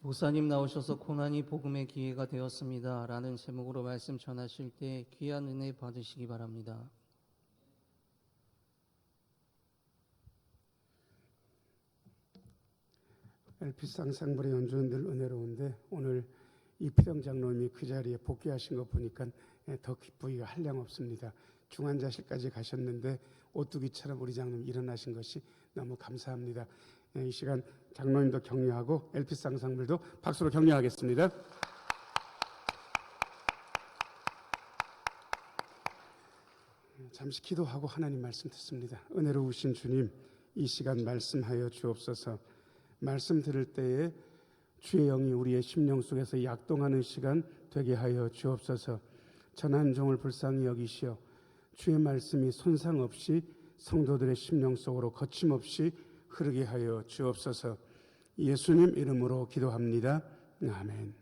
목사님 나오셔서 고난이 복음의 기회가 되었습니다. 라는 제목으로 말씀 전하실 때 귀한 은혜 받으시기 바랍니다. 엘피스 앙상블의 연주는 늘 은혜로운데 오늘 이필영 장로님이 그 자리에 복귀하신 거 보니까 더 기쁘기가 한량없습니다. 중환자실까지 가셨는데 오뚜기처럼 우리 장로님 일어나신 것이 너무 감사합니다. 이 시간 장로님도 격려하고 엘피스 앙상블도 박수로 격려하겠습니다. 잠시 기도하고 하나님 말씀 듣습니다. 은혜로우신 주님, 이 시간 말씀하여 주옵소서. 말씀 들을 때에 주의 영이 우리의 심령 속에서 약동하는 시간 되게 하여 주옵소서. 전한 종을 불쌍히 여기시어 주의 말씀이 손상 없이 성도들의 심령 속으로 거침없이 흐르게 하여 주옵소서. 예수님 이름으로 기도합니다. 아멘.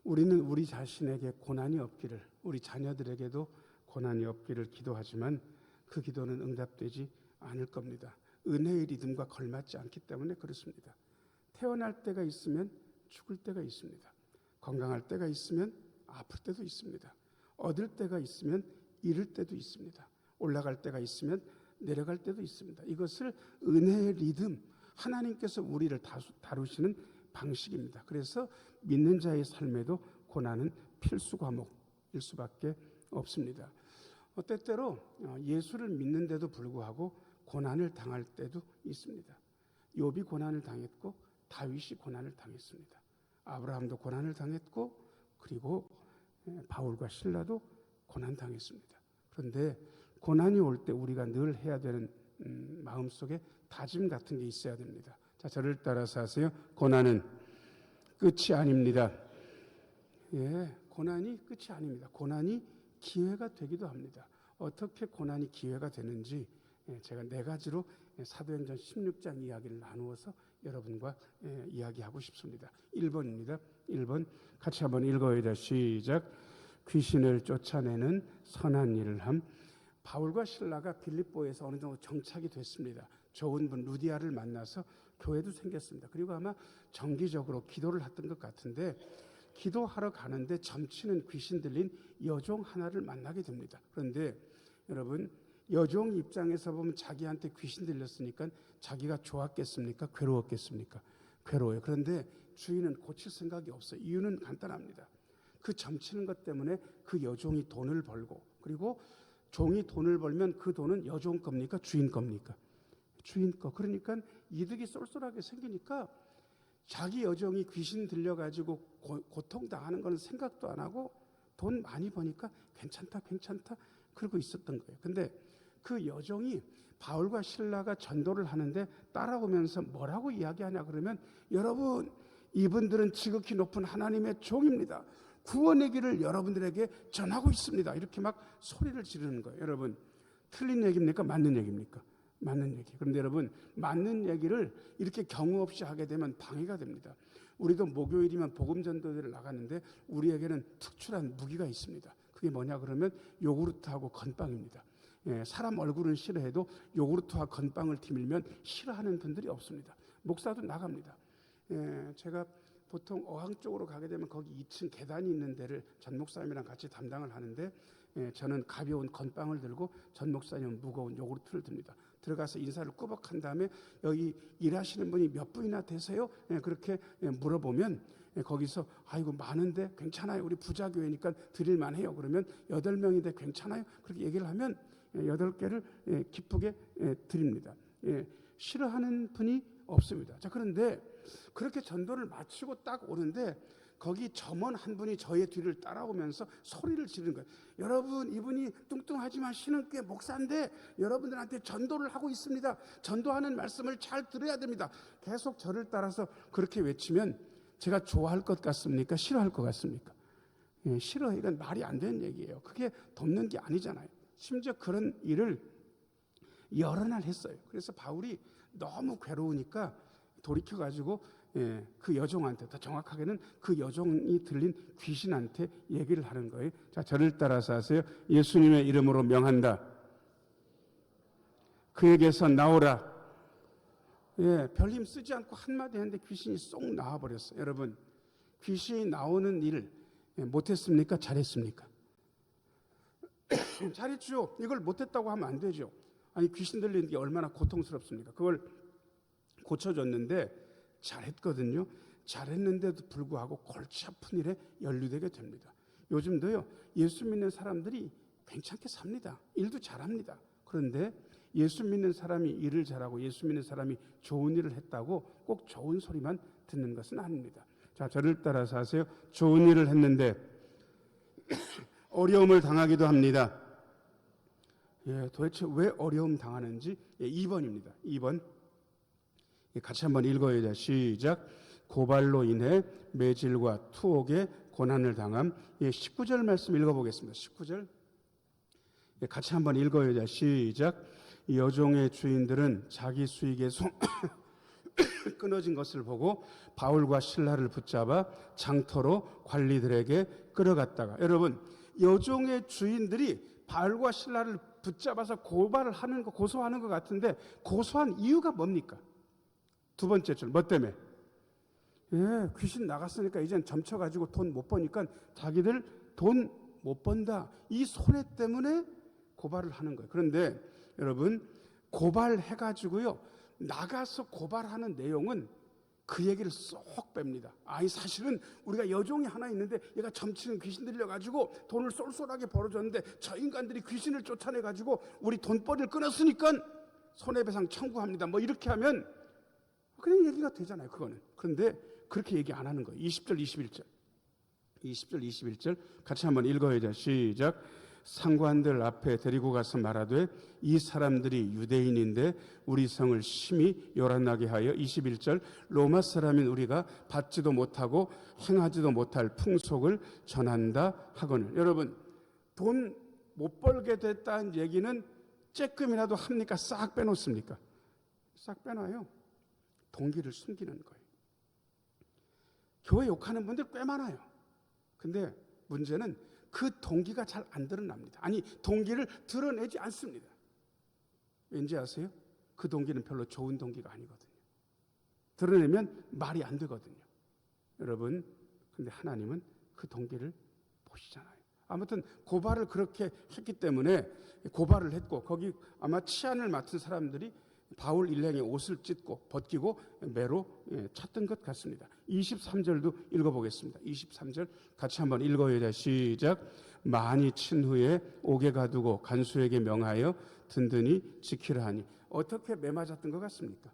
우리는 우리 자신에게 고난이 없기를, 우리 자녀들에게도 고난이 없기를 기도하지만 그 기도는 응답되지 않을 겁니다. 은혜의 리듬과 걸맞지 않기 때문에 그렇습니다. 태어날 때가 있으면 죽을 때가 있습니다. 건강할 때가 있으면 아플 때도 있습니다. 얻을 때가 있으면 잃을 때도 있습니다. 올라갈 때가 있으면 내려갈 때도 있습니다. 이것을 은혜의 리듬, 하나님께서 우리를 다루시는 방식입니다. 그래서 믿는 자의 삶에도 고난은 필수 과목일 수밖에 없습니다. 때때로 예수를 믿는데도 불구하고 고난을 당할 때도 있습니다. 욥이 고난을 당했고 다윗이 고난을 당했습니다. 아브라함도 고난을 당했고 그리고 바울과 실라도 고난 당했습니다. 그런데 고난이 올 때 우리가 늘 해야 되는 마음속에 다짐 같은 게 있어야 됩니다. 자, 저를 따라서 하세요. 고난은 끝이 아닙니다. 고난이 끝이 아닙니다. 고난이 기회가 되기도 합니다. 어떻게 고난이 기회가 되는지 제가 4가지로 사도행전 16장 이야기를 나누어서 여러분과 이야기하고 싶습니다. 1번입니다. 1번 같이 한번 읽어야 시작. 귀신을 쫓아내는 선한 일을 함. 바울과 실라가 빌립보에서 어느 정도 정착이 됐습니다. 좋은 분 루디아를 만나서 교회도 생겼습니다. 그리고 아마 정기적으로 기도를 했던 것 같은데 기도하러 가는데 점치는 귀신 들린 여종 하나를 만나게 됩니다. 그런데 여러분, 여종 입장에서 보면 자기한테 귀신 들렸으니까 자기가 좋았겠습니까? 괴로웠겠습니까? 괴로워요. 그런데 주인은 고칠 생각이 없어요. 이유는 간단합니다. 그 점치는 것 때문에 그 여종이 돈을 벌고, 그리고 종이 돈을 벌면 그 돈은 여종 겁니까? 주인 겁니까? 주인 거. 그러니까 이득이 쏠쏠하게 생기니까 자기 여종이 귀신 들려가지고 고통당하는 거는 생각도 안 하고 돈 많이 버니까 괜찮다 그러고 있었던 거예요. 근데 그 여종이 바울과 실라가 전도를 하는데 따라오면서 뭐라고 이야기하냐 그러면, 여러분, 이분들은 지극히 높은 하나님의 종입니다. 구원의 길을 여러분들에게 전하고 있습니다. 이렇게 막 소리를 지르는 거예요. 여러분, 틀린 얘기입니까? 맞는 얘기입니까? 맞는 얘기. 그런데 여러분, 맞는 얘기를 이렇게 경우 없이 하게 되면 방해가 됩니다. 우리도 목요일이면 복음 전도회를 나가는데 우리에게는 특출한 무기가 있습니다. 그게 뭐냐 그러면 요구르트하고 건빵입니다. 사람 얼굴은 싫어해도 요구르트와 건빵을 뒤밀면 싫어하는 분들이 없습니다. 목사도 나갑니다. 제가 보통 어항 쪽으로 가게 되면 거기 2층 계단이 있는 데를 전 목사님이랑 같이 담당을 하는데 저는 가벼운 건빵을 들고 전 목사님은 무거운 요구르트를 듭니다. 들어가서 인사를 꾸벅한 다음에 여기 일하시는 분이 몇 분이나 되세요? 그렇게 물어보면 거기서 아이고 많은데 괜찮아요. 우리 부자 교회니까 드릴만 해요. 그러면 8명인데 괜찮아요? 그렇게 얘기를 하면 8개를 기쁘게 드립니다. 싫어하는 분이 없습니다. 자, 그런데 그렇게 전도를 마치고 딱 오는데 거기 점원 한 분이 저의 뒤를 따라오면서 소리를 지르는 거예요. 여러분, 이분이 뚱뚱하지만 신은교회 목사인데 여러분들한테 전도를 하고 있습니다. 전도하는 말씀을 잘 들어야 됩니다. 계속 저를 따라서 그렇게 외치면 제가 좋아할 것 같습니까? 싫어할 것 같습니까? 싫어요. 이건 말이 안 되는 얘기예요. 그게 돕는 게 아니잖아요. 심지어 그런 일을 여러 날 했어요. 그래서 바울이 너무 괴로우니까 돌이켜가지고 그 여종한테, 더 정확하게는 그 여종이 들린 귀신한테 얘기를 하는 거예요. 자, 저를 따라서 하세요. 예수님의 이름으로 명한다. 그에게서 나오라. 별 힘 쓰지 않고 한마디 했는데 귀신이 쏙 나와버렸어요. 여러분, 귀신이 나오는 일을 못했습니까? 잘했습니까? 잘했죠. 이걸 못했다고 하면 안 되죠. 아니, 귀신 들리는 게 얼마나 고통스럽습니까? 그걸 고쳐줬는데 잘했거든요. 잘했는데도 불구하고 골치 아픈 일에 연루되게 됩니다. 요즘도요, 예수 믿는 사람들이 괜찮게 삽니다. 일도 잘합니다. 그런데 예수 믿는 사람이 일을 잘하고 예수 믿는 사람이 좋은 일을 했다고 꼭 좋은 소리만 듣는 것은 아닙니다. 자, 저를 따라서 하세요. 좋은 일을 했는데 어려움을 당하기도 합니다. 도대체 왜 어려움 당하는지 2번입니다. 2번 같이 한번 읽어야 돼. 시작. 고발로 인해 매질과 투옥에 고난을 당함. 19절 말씀 읽어보겠습니다. 19절 같이 한번 읽어야 돼. 시작. 여종의 주인들은 자기 수익에 끊어진 것을 보고 바울과 실라를 붙잡아 장터로 관리들에게 끌어갔다가, 여러분, 여종의 주인들이 바울과 실라를 붙잡아서 고발을 하는 거, 고소하는 것 같은데 고소한 이유가 뭡니까? 두 번째 줄, 뭐 때문에? 귀신 나갔으니까 이젠 점쳐가지고 돈 못 버니까 자기들 돈 못 번다, 이 손해 때문에 고발을 하는 거예요. 그런데 여러분, 고발해가지고요, 나가서 고발하는 내용은 그 얘기를 쏙 뺍니다. 아니, 사실은 우리가 여종이 하나 있는데 얘가 점치는 귀신 들려가지고 돈을 쏠쏠하게 벌어줬는데 저 인간들이 귀신을 쫓아내가지고 우리 돈벌이를 끊었으니까 손해배상 청구합니다. 뭐 이렇게 하면 그냥 얘기가 되잖아요, 그거는. 그런데 그렇게 얘기 안 하는 거예요. 20절 21절 20절 21절 같이 한번 읽어야죠. 시작. 상관들 앞에 데리고 가서 말하되 이 사람들이 유대인인데 우리 성을 심히 요란하게 하여, 21절, 로마 사람인 우리가 받지도 못하고 행하지도 못할 풍속을 전한다 하거늘. 여러분, 돈 못 벌게 됐다는 얘기는 쬐끔이라도 합니까? 싹 빼놓습니까? 싹 빼놔요. 동기를 숨기는 거예요. 교회 욕하는 분들 꽤 많아요. 근데 문제는 그 동기가 잘 안 드러납니다. 아니, 동기를 드러내지 않습니다. 왠지 아세요? 그 동기는 별로 좋은 동기가 아니거든요. 드러내면 말이 안 되거든요. 여러분, 근데 하나님은 그 동기를 보시잖아요. 아무튼 고발을 그렇게 했기 때문에 고발을 했고, 거기 아마 치안을 맡은 사람들이 바울 일행의 옷을 찢고 벗기고 매로 찼던 것 같습니다. 23절도 읽어보겠습니다. 23절 같이 한번 읽어야 돼. 시작. 많이 친 후에 옥에 가두고 간수에게 명하여 든든히 지키라 하니. 어떻게 매맞았던 것 같습니까?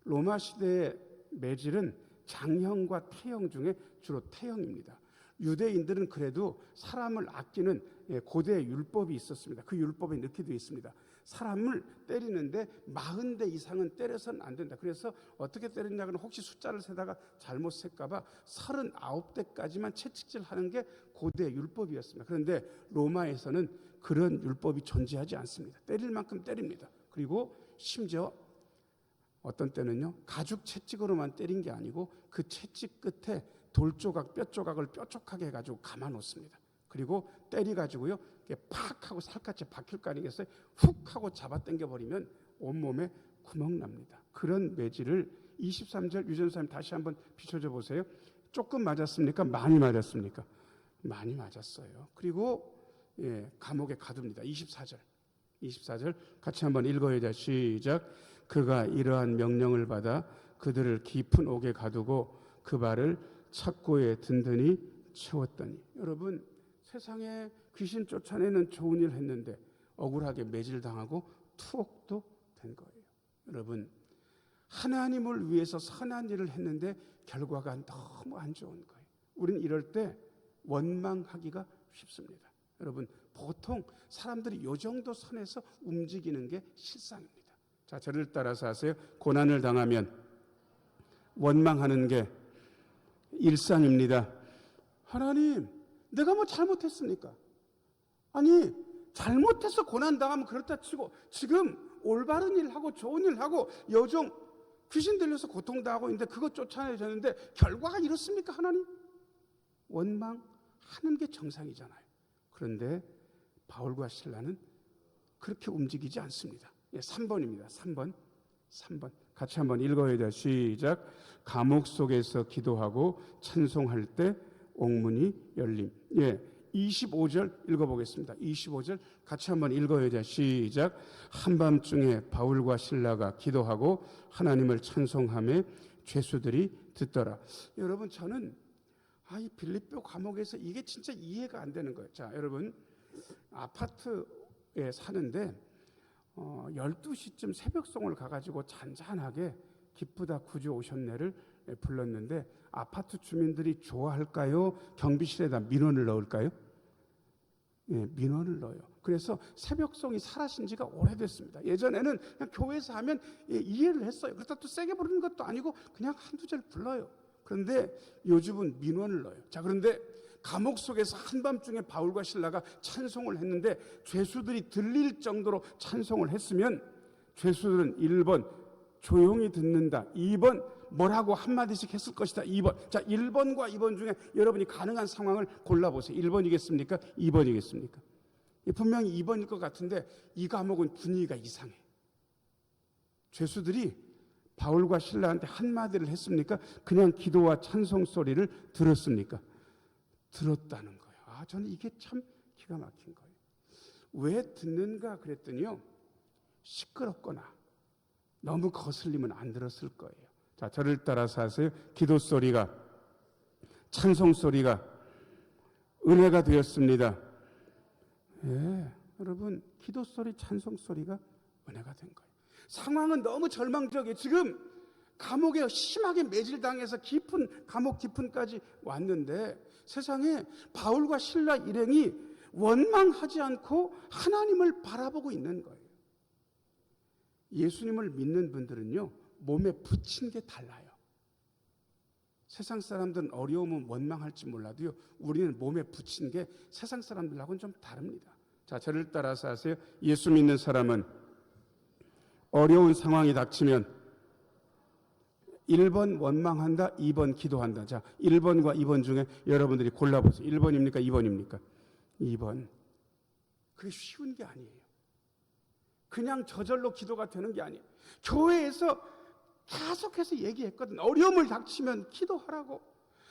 로마 시대의 매질은 장형과 태형 중에 주로 태형입니다. 유대인들은 그래도 사람을 아끼는 고대 율법이 있었습니다. 그 율법에 넣게 되어 있습니다. 사람을 때리는데 40대 이상은 때려서는 안 된다. 그래서 어떻게 때렸냐면 혹시 숫자를 세다가 잘못 셀까봐 39대까지만 채찍질하는 게 고대 율법이었습니다. 그런데 로마에서는 그런 율법이 존재하지 않습니다. 때릴 만큼 때립니다. 그리고 심지어 어떤 때는요, 가죽 채찍으로만 때린 게 아니고 그 채찍 끝에 돌조각, 뼈조각을 뾰족하게 해가지고 감아놓습니다. 그리고 때려가지고요, 팍 하고 살갗에 박힐 거 아니겠어요? 훅 하고 잡아당겨버리면 온몸에 구멍 납니다. 그런 매질을 23절 유전사님 다시 한번 비춰줘 보세요. 조금 맞았습니까? 많이 맞았습니까? 많이 맞았어요. 그리고 감옥에 가둡니다. 24절 같이 한번 읽어야 돼. 시작. 그가 이러한 명령을 받아 그들을 깊은 옥에 가두고 그 발을 착고에 든든히 채웠더니. 여러분, 세상에 귀신 쫓아내는 좋은 일을 했는데 억울하게 매질당하고 투옥도 된 거예요. 여러분, 하나님을 위해서 선한 일을 했는데 결과가 너무 안 좋은 거예요. 우린 이럴 때 원망하기가 쉽습니다. 여러분, 보통 사람들이 이 정도 선에서 움직이는 게 실상입니다. 자, 저를 따라서 하세요. 고난을 당하면 원망하는 게 일상입니다. 하나님, 내가 뭐 잘못했습니까? 아니, 잘못해서 고난당하면 그렇다 치고 지금 올바른 일 하고 좋은 일 하고 여종 귀신 들려서 고통당하고 있는데 그거 쫓아내졌는데 결과가 이렇습니까? 하나님? 원망하는 게 정상이잖아요. 그런데 바울과 실라는 그렇게 움직이지 않습니다. 3번입니다. 3번. 같이 한번 읽어야 돼요. 시작. 감옥 속에서 기도하고 찬송할 때 옥문이 열림. 예, 25절 읽어보겠습니다. 25절 같이 한번 읽어야 돼요. 시작. 한밤중에 바울과 실라가 기도하고 하나님을 찬송하며 죄수들이 듣더라. 여러분, 저는 이 빌립보 감옥에서 이게 진짜 이해가 안 되는 거예요. 자, 여러분, 아파트에 사는데 12시쯤 새벽송을 가가지고 잔잔하게 기쁘다 구주 오셨네를 불렀는데 아파트 주민들이 좋아할까요? 경비실에다 민원을 넣을까요? 예, 민원을 넣어요. 그래서 새벽송이 사라진 지가 오래됐습니다. 예전에는 그냥 교회에서 하면 이해를 했어요. 그렇다 또 세게 부르는 것도 아니고 그냥 한두 절 불러요. 그런데 요즘은 민원을 넣어요. 자, 그런데 감옥 속에서 한밤중에 바울과 실라가 찬송을 했는데 죄수들이 들릴 정도로 찬송을 했으면 죄수들은 1번 조용히 듣는다, 2번 뭐라고 한마디씩 했을 것이다, 2번. 자, 1번과 2번 중에 여러분이 가능한 상황을 골라보세요. 1번이겠습니까? 2번이겠습니까? 분명히 2번일 것 같은데 이 감옥은 분위기가 이상해. 죄수들이 바울과 실라한테 한마디를 했습니까? 그냥 기도와 찬송 소리를 들었습니까? 들었다는 거예요. 저는 이게 참 기가 막힌 거예요. 왜 듣는가 그랬더니요, 시끄럽거나 너무 거슬리면 안 들었을 거예요. 자, 저를 따라서 하세요. 기도 소리가, 찬송 소리가 은혜가 되었습니다. 예, 여러분, 기도 소리, 찬송 소리가 은혜가 된 거예요. 상황은 너무 절망적이에요. 지금 감옥에 심하게 매질당해서 깊은 감옥 깊은까지 왔는데 세상에 바울과 실라 일행이 원망하지 않고 하나님을 바라보고 있는 거예요. 예수님을 믿는 분들은요, 몸에 붙인 게 달라요. 세상 사람들은 어려우면 원망할지 몰라도요, 우리는 몸에 붙인 게 세상 사람들하고는 좀 다릅니다. 자, 저를 따라서 하세요. 예수 믿는 사람은 어려운 상황이 닥치면 1번 원망한다, 2번 기도한다. 자, 1번과 2번 중에 여러분들이 골라보세요. 1번입니까? 2번입니까? 2번. 그게 쉬운 게 아니에요. 그냥 저절로 기도가 되는 게 아니에요. 교회에서 계속해서 얘기했거든. 어려움을 닥치면 기도하라고.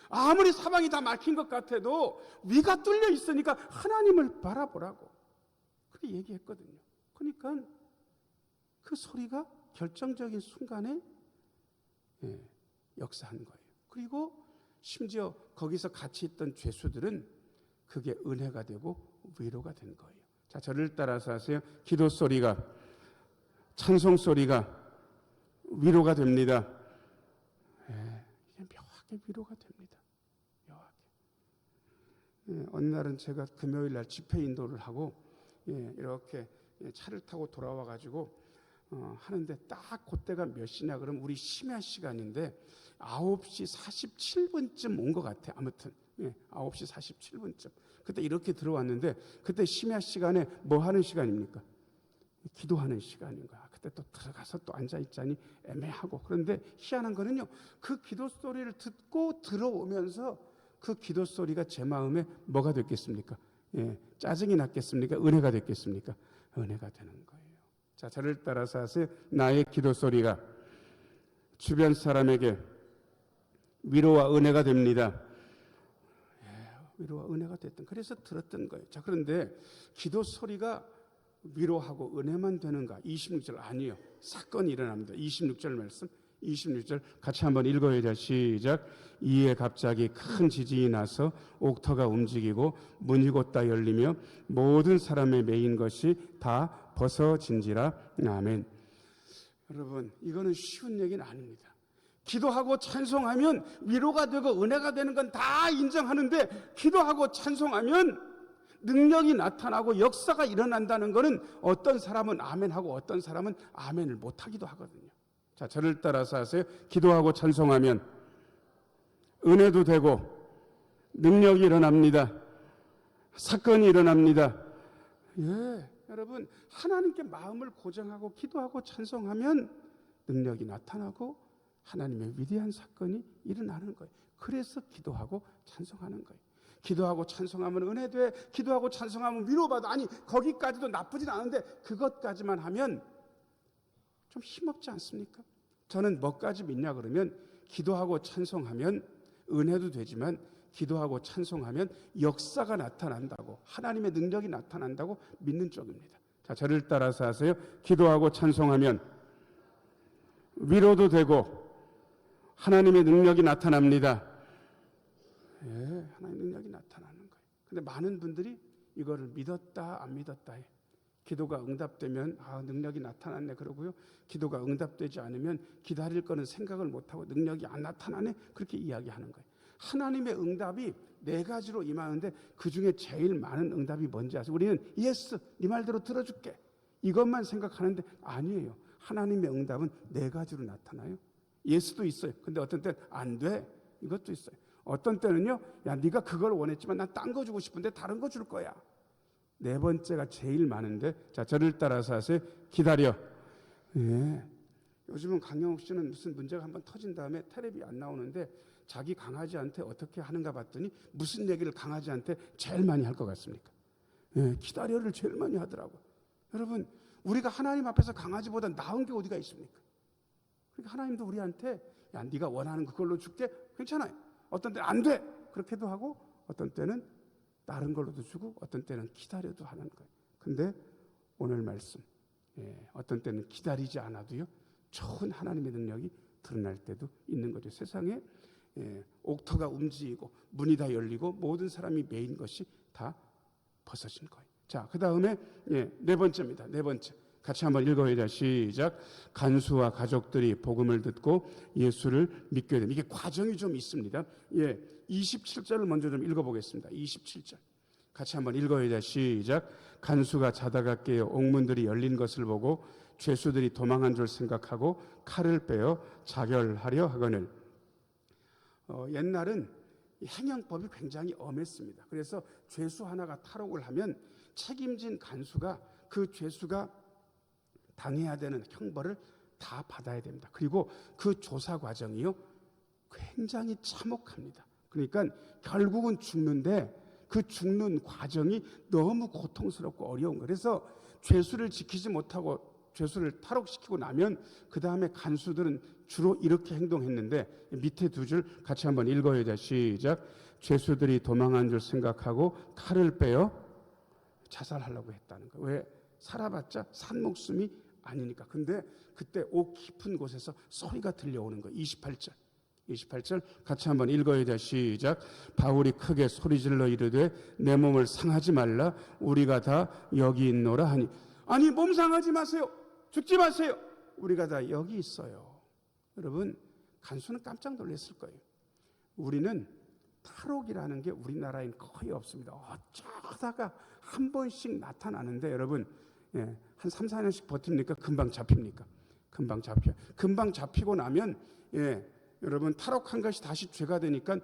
아무리 사방이 다 막힌 것 같아도 위가 뚫려 있으니까 하나님을 바라보라고. 그렇게 얘기했거든요. 그러니까 그 소리가 결정적인 순간에 역사한 거예요. 그리고 심지어 거기서 같이 있던 죄수들은 그게 은혜가 되고 위로가 된 거예요. 자, 저를 따라서 하세요. 기도 소리가, 찬송 소리가 위로가 됩니다. 묘하게 위로가 됩니다. 묘하게. 어느 날은 제가 금요일 날 집회 인도를 하고 이렇게 차를 타고 돌아와 가지고 하는데 딱 그때가 몇 시냐 그러면 우리 심야 시간인데 9시 47분쯤 온 것 같아. 아무튼 9시 47분쯤 그때 이렇게 들어왔는데 그때 심야 시간에 뭐 하는 시간입니까? 기도하는 시간인 거야. 그때 또 들어가서 또 앉아있자니 애매하고. 그런데 희한한 거는요, 그 기도 소리를 듣고 들어오면서 그 기도 소리가 제 마음에 뭐가 됐겠습니까? 짜증이 났겠습니까? 은혜가 됐겠습니까? 은혜가 되는 거예요. 자, 저를 따라서 하세요. 나의 기도 소리가 주변 사람에게 위로와 은혜가 됩니다. 위로와 은혜가 됐던, 그래서 들었던 거예요. 자, 그런데 기도 소리가 위로하고 은혜만 되는가? 26절 아니요. 사건이 일어납니다. 26절 말씀, 26절 같이 한번 읽어야 돼. 시작. 이에 갑자기 큰 지진이 나서 옥터가 움직이고 문이 곧다 열리며 모든 사람의 매인 것이 다 벗어진지라. 아멘. 여러분, 이거는 쉬운 얘기는 아닙니다. 기도하고 찬송하면 위로가 되고 은혜가 되는 건 다 인정하는데 기도하고 찬송하면 능력이 나타나고 역사가 일어난다는 것은 어떤 사람은 아멘하고 어떤 사람은 아멘을 못하기도 하거든요. 자, 저를 따라서 하세요. 기도하고 찬송하면 은혜도 되고 능력이 일어납니다. 사건이 일어납니다. 여러분, 하나님께 마음을 고정하고 기도하고 찬송하면 능력이 나타나고 하나님의 위대한 사건이 일어나는 거예요. 그래서 기도하고 찬송하는 거예요. 기도하고 찬송하면 은혜돼, 기도하고 찬송하면 위로받아. 아니, 거기까지도 나쁘진 않은데 그것까지만 하면 좀 힘없지 않습니까? 저는 뭐까지 믿냐 그러면 기도하고 찬송하면 은혜도 되지만 기도하고 찬송하면 역사가 나타난다고, 하나님의 능력이 나타난다고 믿는 쪽입니다. 자, 저를 따라서 하세요. 기도하고 찬송하면 위로도 되고 하나님의 능력이 나타납니다. 예, 하나님의 능력이 나타나는 거예요. 근데 많은 분들이 이거를 믿었다 안 믿었다 해. 기도가 응답되면 능력이 나타났네 그러고요. 기도가 응답되지 않으면 기다릴 거는 생각을 못하고 능력이 안 나타나네 그렇게 이야기하는 거예요. 하나님의 응답이 네 가지로 임하는데 그중에 제일 많은 응답이 뭔지 아세요? 우리는 예스, 네 말대로 들어줄게 이것만 생각하는데 아니에요. 하나님의 응답은 네 가지로 나타나요. 예스도 있어요. 근데 어떤 때는 안 돼. 이것도 있어요. 어떤 때는요. 야, 네가 그걸 원했지만 난 딴 거 주고 싶은데 다른 거 줄 거야. 네 번째가 제일 많은데 자, 저를 따라서 하세요. 기다려. 예. 요즘은 강영욱 씨는 무슨 문제가 한번 터진 다음에 텔레비 안 나오는데 자기 강아지한테 어떻게 하는가 봤더니 무슨 얘기를 강아지한테 제일 많이 할 것 같습니까? 예, 기다려를 제일 많이 하더라고. 여러분, 우리가 하나님 앞에서 강아지보다 나은 게 어디가 있습니까? 그러니까 하나님도 우리한테 야, 네가 원하는 그걸로 줄게. 괜찮아요. 어떤 때는 안 돼. 그렇게도 하고 어떤 때는 다른 걸로도 주고 어떤 때는 기다려도 하는 거예요. 근데 오늘 말씀 어떤 때는 기다리지 않아도요 좋은 하나님의 능력이 드러날 때도 있는 거죠. 세상에 옥터가 움직이고 문이 다 열리고 모든 사람이 메인 것이 다 벗어진 거예요. 자, 그 다음에 네 번째입니다. 네 번째 같이 한번 읽어보자. 시작. 간수와 가족들이 복음을 듣고 예수를 믿게 됩니다. 이게 과정이 좀 있습니다. 27절을 먼저 좀 읽어보겠습니다. 27절 같이 한번 읽어보자. 시작. 간수가 자다가 깨어 옥문들이 열린 것을 보고 죄수들이 도망한 줄 생각하고 칼을 빼어 자결하려 하거늘. 옛날은 행형법이 굉장히 엄했습니다. 그래서 죄수 하나가 탈옥을 하면 책임진 간수가 그 죄수가 당해야 되는 형벌을 다 받아야 됩니다. 그리고 그 조사 과정이요 굉장히 참혹합니다. 그러니까 결국은 죽는데 그 죽는 과정이 너무 고통스럽고 어려운 거예요. 그래서 죄수를 지키지 못하고 죄수를 탈옥시키고 나면 그 다음에 간수들은 주로 이렇게 행동했는데 밑에 두 줄 같이 한번 읽어야 돼. 시작. 죄수들이 도망한 줄 생각하고 칼을 빼어 자살하려고 했다는 거예요. 왜? 살아봤자 산 목숨이 아니니까. 근데 그때 옥 깊은 곳에서 소리가 들려오는 거예요. 28절 같이 한번 읽어야 돼. 시작. 바울이 크게 소리질러 이르되 내 몸을 상하지 말라 우리가 다 여기 있노라 하니. 아니 몸 상하지 마세요. 죽지 마세요. 우리가 다 여기 있어요. 여러분 간수는 깜짝 놀랐을 거예요. 우리는 탈옥이라는 게 우리나라엔 거의 없습니다. 어쩌다가 한 번씩 나타나는데 여러분 한 3, 4년씩 버팁니까? 금방 잡힙니까? 금방 잡혀요. 금방 잡히고 나면 여러분 탈옥한 것이 다시 죄가 되니까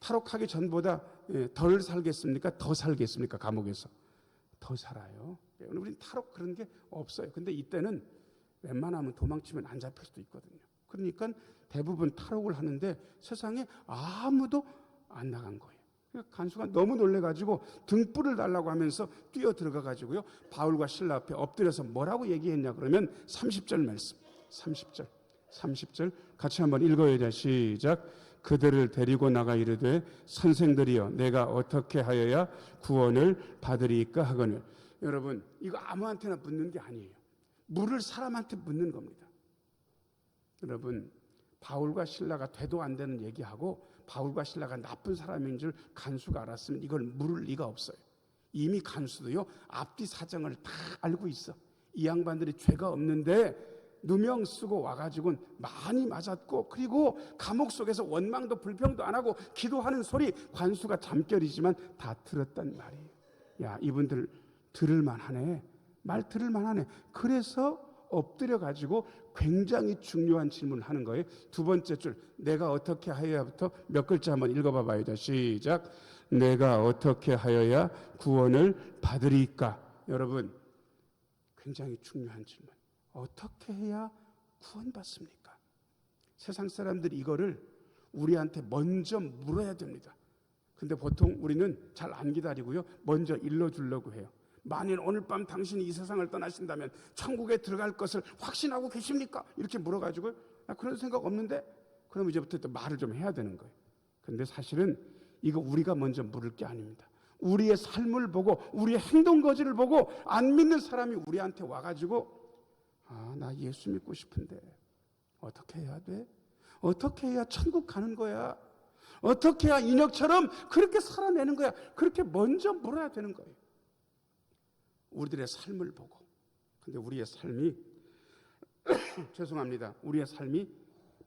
탈옥하기 전보다 덜 살겠습니까? 더 살겠습니까? 감옥에서 더 살아요. 우리는 탈옥 그런 게 없어요. 근데 이때는 웬만하면 도망치면 안 잡힐 수도 있거든요. 그러니까 대부분 탈옥을 하는데 세상에 아무도 안 나간 거예요. 간수가 너무 놀래가지고 등불을 달라고 하면서 뛰어 들어가가지고요 바울과 실라 앞에 엎드려서 뭐라고 얘기했냐 그러면 30절 말씀 30절 같이 한번 읽어야 돼. 시작. 그들을 데리고 나가 이르되 선생들이여 내가 어떻게 하여야 구원을 받으리까 하거늘. 여러분 이거 아무한테나 묻는 게 아니에요. 물을 사람한테 묻는 겁니다. 여러분 바울과 실라가 되도 안 되는 얘기하고 바울과 실라가 나쁜 사람인 줄 간수가 알았으면 이걸 물을 리가 없어요. 이미 간수도요 앞뒤 사정을 다 알고 있어. 이 양반들이 죄가 없는데 누명 쓰고 와가지고는 많이 맞았고 그리고 감옥 속에서 원망도 불평도 안 하고 기도하는 소리 관수가 잠결이지만 다 들었단 말이에요. 야 이분들 들을만하네. 말 들을만하네. 그래서 엎드려가지고 굉장히 중요한 질문을 하는 거예요. 두 번째 줄 내가 어떻게 하여야부터 몇 글자 한번 읽어봐 봐요. 시작. 내가 어떻게 하여야 구원을 받으리까. 여러분 굉장히 중요한 질문. 어떻게 해야 구원받습니까? 세상 사람들이 이거를 우리한테 먼저 물어야 됩니다. 근데 보통 우리는 잘 안 기다리고요 먼저 일러주려고 해요. 만일 오늘 밤 당신이 이 세상을 떠나신다면 천국에 들어갈 것을 확신하고 계십니까? 이렇게 물어가지고 나 그런 생각 없는데, 그럼 이제부터 또 말을 좀 해야 되는 거예요. 그런데 사실은 이거 우리가 먼저 물을 게 아닙니다. 우리의 삶을 보고 우리의 행동 거지를 보고 안 믿는 사람이 우리한테 와가지고 나 예수 믿고 싶은데 어떻게 해야 돼? 어떻게 해야 천국 가는 거야? 어떻게 해야 인혁처럼 그렇게 살아내는 거야? 그렇게 먼저 물어야 되는 거예요. 우리들의 삶을 보고. 근데 우리의 삶이 죄송합니다. 우리의 삶이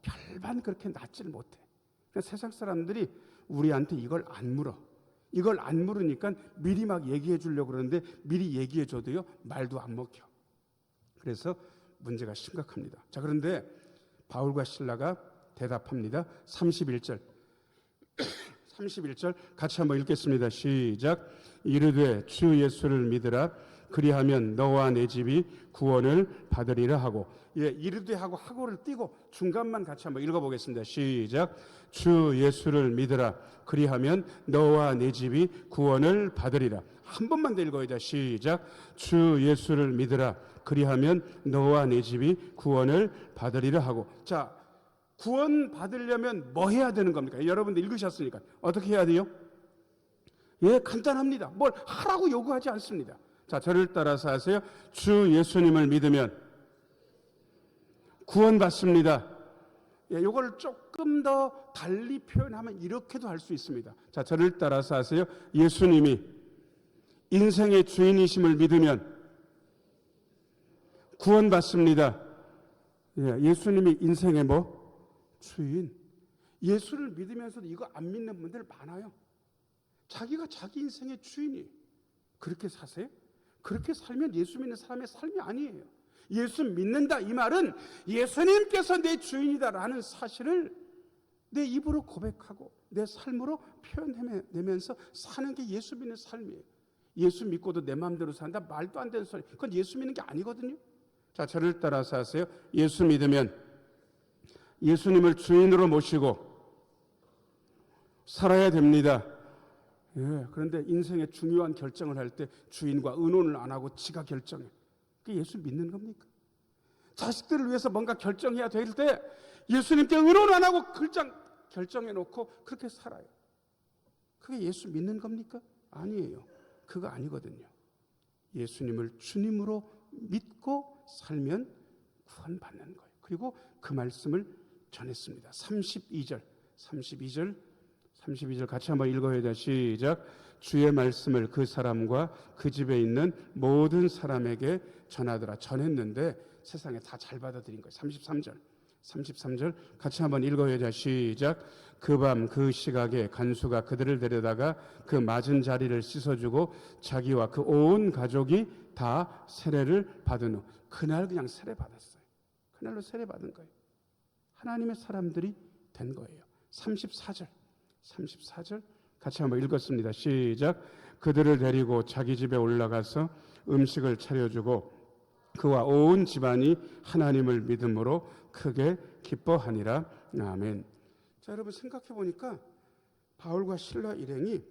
별반 그렇게 낫지를 못해. 그러니까 세상 사람들이 우리한테 이걸 안 물어. 이걸 안 물으니까 미리 막 얘기해 주려고 그러는데 미리 얘기해 줘도요 말도 안 먹혀. 그래서 문제가 심각합니다. 자, 그런데 바울과 실라가 대답합니다. 31절 같이 한번 읽겠습니다. 시작. 이르되 주 예수를 믿으라. 그리하면 너와 내 집이 구원을 받으리라 하고. 이르되 하고 하고를 띄고 중간만 같이 한번 읽어보겠습니다. 시작. 주 예수를 믿으라. 그리하면 너와 내 집이 구원을 받으리라. 한 번만 더 읽어야 돼. 시작. 주 예수를 믿으라. 그리하면 너와 내 집이 구원을 받으리라 하고. 자, 구원 받으려면 뭐 해야 되는 겁니까? 여러분들 읽으셨으니까 어떻게 해야 돼요? 간단합니다. 뭘 하라고 요구하지 않습니다. 자, 저를 따라서 하세요. 주 예수님을 믿으면 구원받습니다. 요걸 조금 더 달리 표현하면 이렇게도 할 수 있습니다. 자, 저를 따라서 하세요. 예수님이 인생의 주인이심을 믿으면 구원받습니다. 예수님이 인생의 주인. 예수를 믿으면서도 이거 안 믿는 분들 많아요. 자기가 자기 인생의 주인이에요. 그렇게 사세요? 그렇게 살면 예수 믿는 사람의 삶이 아니에요. 예수 믿는다 이 말은 예수님께서 내 주인이다라는 사실을 내 입으로 고백하고 내 삶으로 표현해내면서 사는 게 예수 믿는 삶이에요. 예수 믿고도 내 마음대로 산다? 말도 안 되는 소리. 그건 예수 믿는 게 아니거든요. 자, 저를 따라서 하세요. 예수 믿으면 예수님을 주인으로 모시고 살아야 됩니다. 그런데 인생의 중요한 결정을 할 때 주인과 의논을 안 하고 지가 결정해. 그게 예수 믿는 겁니까? 자식들을 위해서 뭔가 결정해야 될 때 예수님께 의논 안 하고 결정해 놓고 그렇게 살아요. 그게 예수 믿는 겁니까? 아니에요. 그거 아니거든요. 예수님을 주님으로 믿고 살면 구원받는 거예요. 그리고 그 말씀을 전했습니다. 32절 같이 한번 읽어야 돼. 시작. 주의 말씀을 그 사람과 그 집에 있는 모든 사람에게 전하더라. 전했는데 세상에 다 잘 받아들인 거예요. 33절 같이 한번 읽어야 돼. 시작. 그 밤 그 시각에 간수가 그들을 데려다가 그 맞은 자리를 씻어주고 자기와 그 온 가족이 다 세례를 받은 후 그날 그냥 세례 받았어요. 그날로 세례 받은 거예요. 하나님의 사람들이 된 거예요. 34절 같이 한번 읽었습니다. 시작. 그들을 데리고 자기 집에 올라가서 음식을 차려주고 그와 온 집안이 하나님을 믿음으로 크게 기뻐하니라. 아멘. 자, 여러분 생각해 보니까 바울과 실라 일행이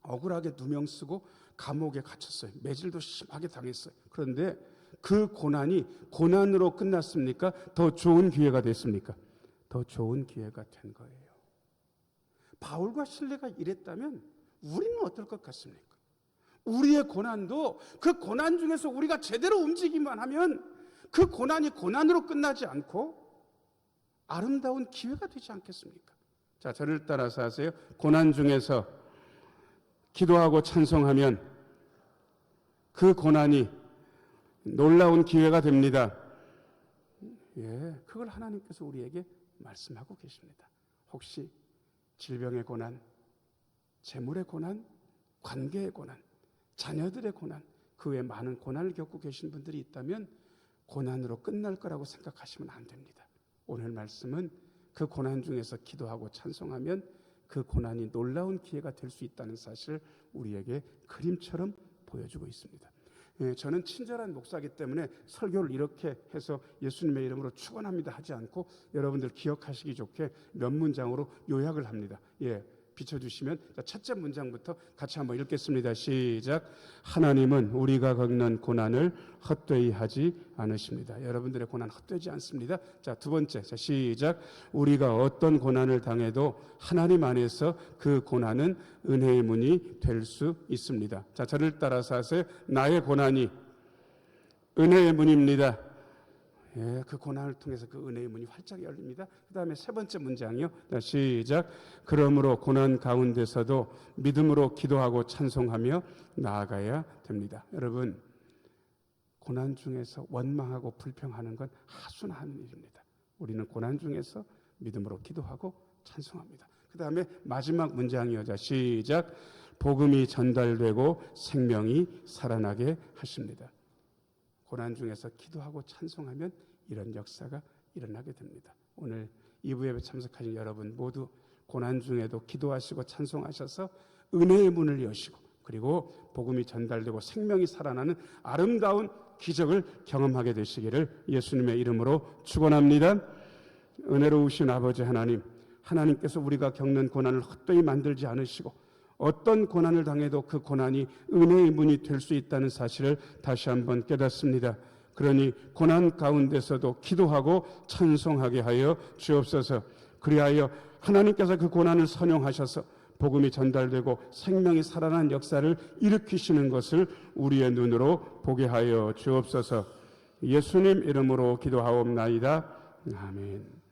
억울하게 누명 쓰고 감옥에 갇혔어요. 매질도 심하게 당했어요. 그런데 그 고난이 고난으로 끝났습니까? 더 좋은 기회가 됐습니까? 더 좋은 기회가 된 거예요. 바울과 실라가 이랬다면 우리는 어떨 것 같습니까? 우리의 고난도 그 고난 중에서 우리가 제대로 움직이기만 하면 그 고난이 고난으로 끝나지 않고 아름다운 기회가 되지 않겠습니까? 자, 저를 따라서 하세요. 고난 중에서 기도하고 찬송하면 그 고난이 놀라운 기회가 됩니다. 그걸 하나님께서 우리에게 말씀하고 계십니다. 혹시 질병의 고난, 재물의 고난, 관계의 고난, 자녀들의 고난, 그 외에 많은 고난을 겪고 계신 분들이 있다면 고난으로 끝날 거라고 생각하시면 안 됩니다. 오늘 말씀은 그 고난 중에서 기도하고 찬송하면 그 고난이 놀라운 기회가 될 수 있다는 사실을 우리에게 그림처럼 보여주고 있습니다. 저는 친절한 목사이기 때문에 설교를 이렇게 해서 예수님의 이름으로 축원합니다 하지 않고 여러분들 기억하시기 좋게 몇 문장으로 요약을 합니다. 비춰주시면 첫째 문장부터 같이 한번 읽겠습니다. 시작. 하나님은 우리가 겪는 고난을 헛되이 하지 않으십니다. 여러분들의 고난 헛되지 않습니다. 자, 두 번째. 자, 시작. 우리가 어떤 고난을 당해도 하나님 안에서 그 고난은 은혜의 문이 될 수 있습니다. 자, 저를 따라서 하세요. 나의 고난이 은혜의 문입니다. 예, 그 고난을 통해서 그 은혜의 문이 활짝 열립니다. 그 다음에 세 번째 문장이요. 시작. 그러므로 고난 가운데서도 믿음으로 기도하고 찬송하며 나아가야 됩니다. 여러분, 고난 중에서 원망하고 불평하는 건 하순하는 일입니다. 우리는 고난 중에서 믿음으로 기도하고 찬송합니다. 그 다음에 마지막 문장이요. 자, 시작. 복음이 전달되고 생명이 살아나게 하십니다. 고난 중에서 기도하고 찬송하면 이런 역사가 일어나게 됩니다. 오늘 2부 예배 참석하신 여러분 모두 고난 중에도 기도하시고 찬송하셔서 은혜의 문을 여시고 그리고 복음이 전달되고 생명이 살아나는 아름다운 기적을 경험하게 되시기를 예수님의 이름으로 축원합니다. 은혜로우신 아버지 하나님, 하나님께서 우리가 겪는 고난을 헛되이 만들지 않으시고 어떤 고난을 당해도 그 고난이 은혜의 문이 될 수 있다는 사실을 다시 한번 깨닫습니다. 그러니 고난 가운데서도 기도하고 찬송하게 하여 주옵소서. 그리하여 하나님께서 그 고난을 선용하셔서 복음이 전달되고 생명이 살아난 역사를 일으키시는 것을 우리의 눈으로 보게 하여 주옵소서. 예수님 이름으로 기도하옵나이다. 아멘.